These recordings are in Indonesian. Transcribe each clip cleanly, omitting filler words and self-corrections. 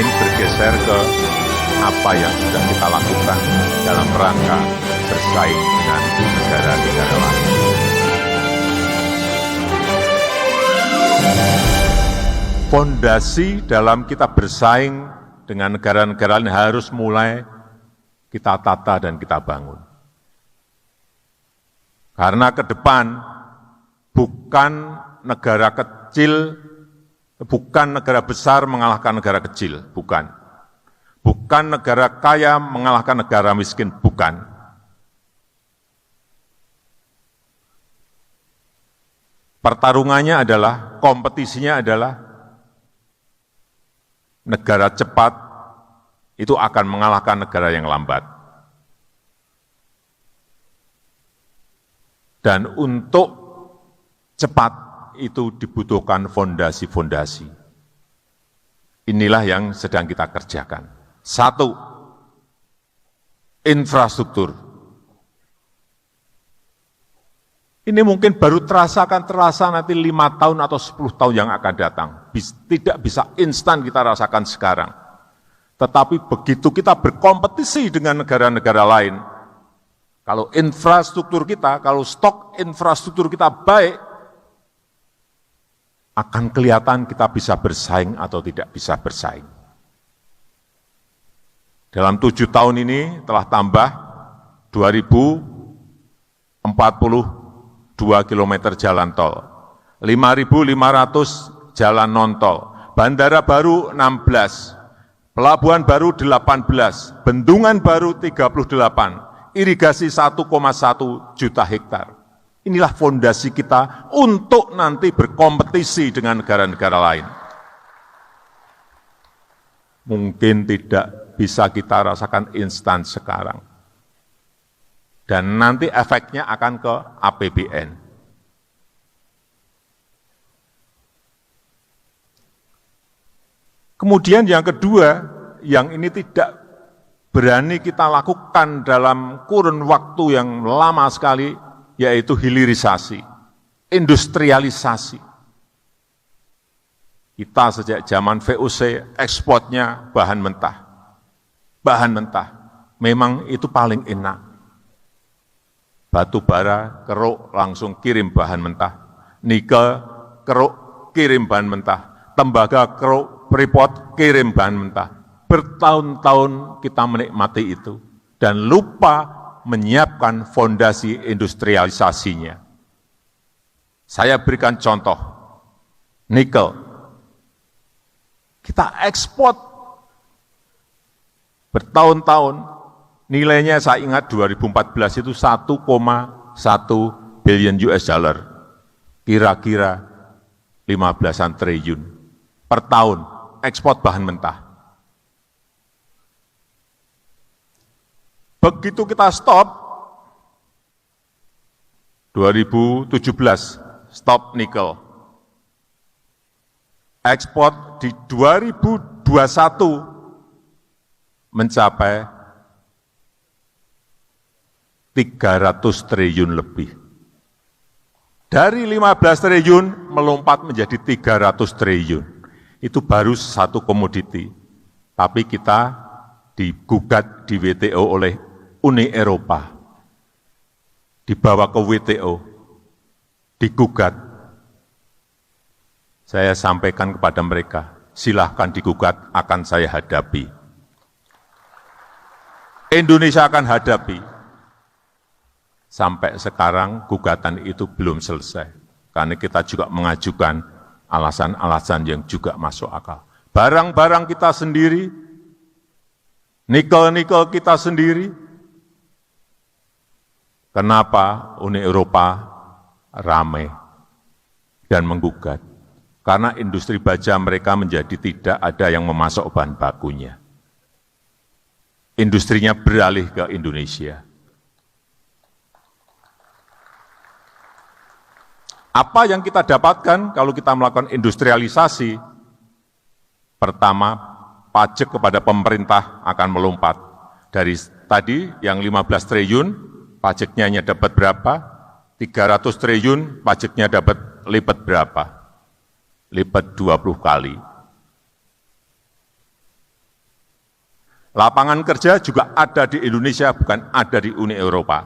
ingin bergeser ke apa yang sudah kita lakukan dalam rangka bersaing dengan negara-negara lain. Fondasi dalam kita bersaing dengan negara-negara lain harus mulai kita tata dan kita bangun. Karena ke depan bukan negara kecil, bukan negara besar mengalahkan negara kecil, bukan. Bukan negara kaya mengalahkan negara miskin, bukan. Pertarungannya adalah, kompetisinya adalah negara cepat itu akan mengalahkan negara yang lambat. Dan untuk cepat itu dibutuhkan fondasi-fondasi. Inilah yang sedang kita kerjakan. Satu, infrastruktur. Ini mungkin baru terasa nanti 5 tahun atau 10 tahun yang akan datang. Tidak bisa instan kita rasakan sekarang. Tetapi begitu kita berkompetisi dengan negara-negara lain, kalau infrastruktur kita, kalau stok infrastruktur kita baik, akan kelihatan kita bisa bersaing atau tidak bisa bersaing. Dalam 7 tahun ini telah tambah 2.042 km jalan tol, 5.500 jalan non-tol, bandara baru 16, pelabuhan baru 18, bendungan baru 38, irigasi 1,1 juta hektar. Inilah fondasi kita untuk nanti berkompetisi dengan negara-negara lain. Mungkin tidak bisa kita rasakan instan sekarang. Dan nanti efeknya akan ke APBN. Kemudian yang kedua, yang ini tidak berani kita lakukan dalam kurun waktu yang lama sekali, yaitu hilirisasi, industrialisasi. Kita sejak zaman VOC ekspornya bahan mentah. Bahan mentah, memang itu paling enak. Batu bara, keruk, langsung kirim bahan mentah. Nikel, keruk, kirim bahan mentah. Tembaga, keruk, freeport, kirim bahan mentah. Bertahun-tahun kita menikmati itu. Dan lupa menyiapkan fondasi industrialisasinya. Saya berikan contoh, nikel. Kita ekspor bertahun-tahun, nilainya saya ingat 2014 itu 1,1 billion US dollar, kira-kira 15-an triliun per tahun ekspor bahan mentah. Begitu kita stop, 2017 stop nikel, ekspor di 2021 mencapai 300 triliun lebih. Dari 15 triliun melompat menjadi 300 triliun. Itu baru satu komoditi. Tapi kita digugat di WTO oleh Uni Eropa. Dibawa ke WTO, digugat. Saya sampaikan kepada mereka, silahkan digugat, akan saya hadapi. Indonesia akan hadapi. Sampai sekarang gugatan itu belum selesai. Karena kita juga mengajukan alasan-alasan yang juga masuk akal. Barang-barang kita sendiri, nikel-nikel kita sendiri. Kenapa Uni Eropa ramai dan menggugat? Karena industri baja mereka menjadi tidak ada yang memasok bahan bakunya. Industrinya beralih ke Indonesia. Apa yang kita dapatkan kalau kita melakukan industrialisasi? Pertama, pajak kepada pemerintah akan melompat. Dari tadi yang 15 triliun, pajaknya hanya dapat berapa? 300 triliun, pajaknya dapat lipat berapa? Lipat 20 kali. Lapangan kerja juga ada di Indonesia, bukan ada di Uni Eropa.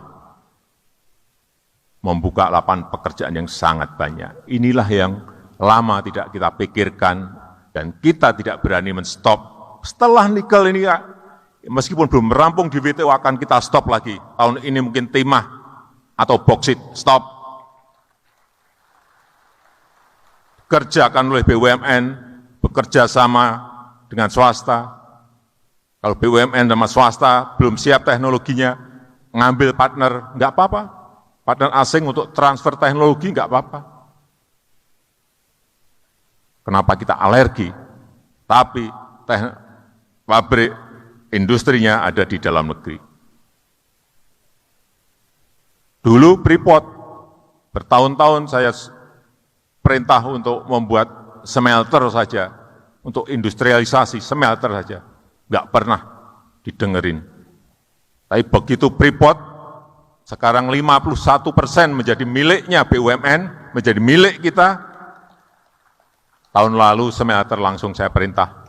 Membuka lapangan pekerjaan yang sangat banyak. Inilah yang lama tidak kita pikirkan dan kita tidak berani men-stop. Setelah nikel ini, meskipun belum merampung di WTO, akan kita stop lagi. Tahun ini mungkin timah atau boksit, stop. Kerjakan oleh BUMN, bekerja sama dengan swasta. Kalau BUMN sama swasta belum siap teknologinya, ngambil partner, enggak apa-apa. Partner asing untuk transfer teknologi, enggak apa-apa. Kenapa kita alergi? Tapi pabrik industrinya ada di dalam negeri. Dulu Freeport, bertahun-tahun saya perintah untuk membuat smelter saja, untuk industrialisasi smelter saja. Enggak pernah didengerin. Tapi begitu Freeport, sekarang 51% menjadi miliknya BUMN, menjadi milik kita. Tahun lalu smelter langsung saya perintah,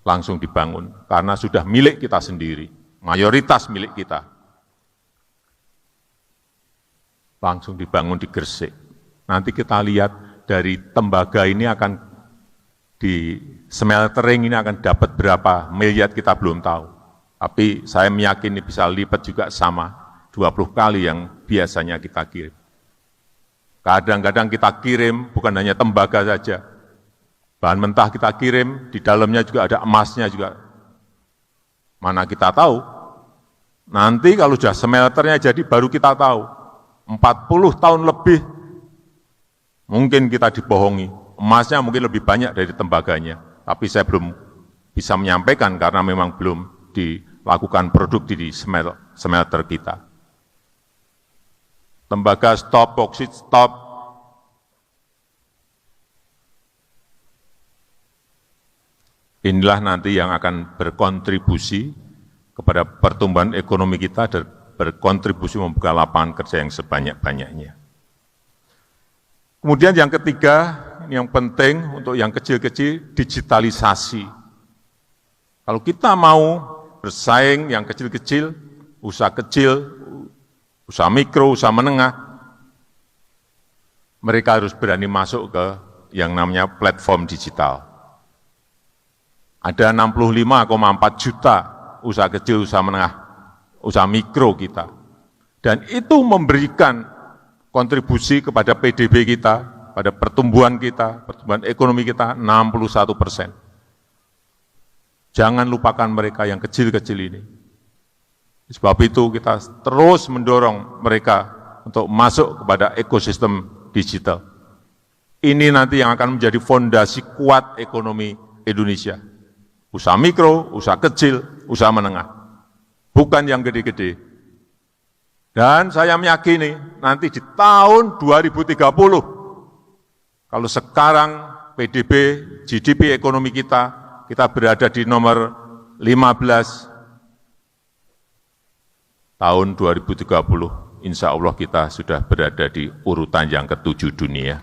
langsung dibangun. Karena sudah milik kita sendiri, mayoritas milik kita. Langsung dibangun di Gresik. Nanti kita lihat dari tembaga ini akan di smeltering ini akan dapat berapa miliar kita belum tahu. Tapi saya meyakini bisa lipat juga sama 20 kali yang biasanya kita kirim. Kadang-kadang kita kirim bukan hanya tembaga saja. Bahan mentah kita kirim, di dalamnya juga ada emasnya juga. Mana kita tahu? Nanti kalau sudah smelternya jadi baru kita tahu. 40 tahun lebih mungkin kita dibohongi. Emasnya mungkin lebih banyak dari tembaganya, tapi saya belum bisa menyampaikan karena memang belum dilakukan produk di smelter kita. Tembaga stop, boksit stop. Inilah nanti yang akan berkontribusi kepada pertumbuhan ekonomi kita dan berkontribusi membuka lapangan kerja yang sebanyak-banyaknya. Kemudian yang ketiga, yang penting untuk yang kecil-kecil, digitalisasi. Kalau kita mau bersaing yang kecil-kecil, usaha mikro, usaha menengah, mereka harus berani masuk ke yang namanya platform digital. Ada 65,4 juta usaha kecil, usaha menengah, usaha mikro kita. Dan itu memberikan kontribusi kepada PDB kita, pada pertumbuhan kita, pertumbuhan ekonomi kita 61%. Jangan lupakan mereka yang kecil-kecil ini. Sebab itu kita terus mendorong mereka untuk masuk kepada ekosistem digital. Ini nanti yang akan menjadi fondasi kuat ekonomi Indonesia. Usaha mikro, usaha kecil, usaha menengah. Bukan yang gede-gede. Dan saya meyakini nanti di tahun 2030, kalau sekarang PDB, GDP ekonomi kita berada di nomor 15, tahun 2030, insya Allah kita sudah berada di urutan yang ke-7 dunia.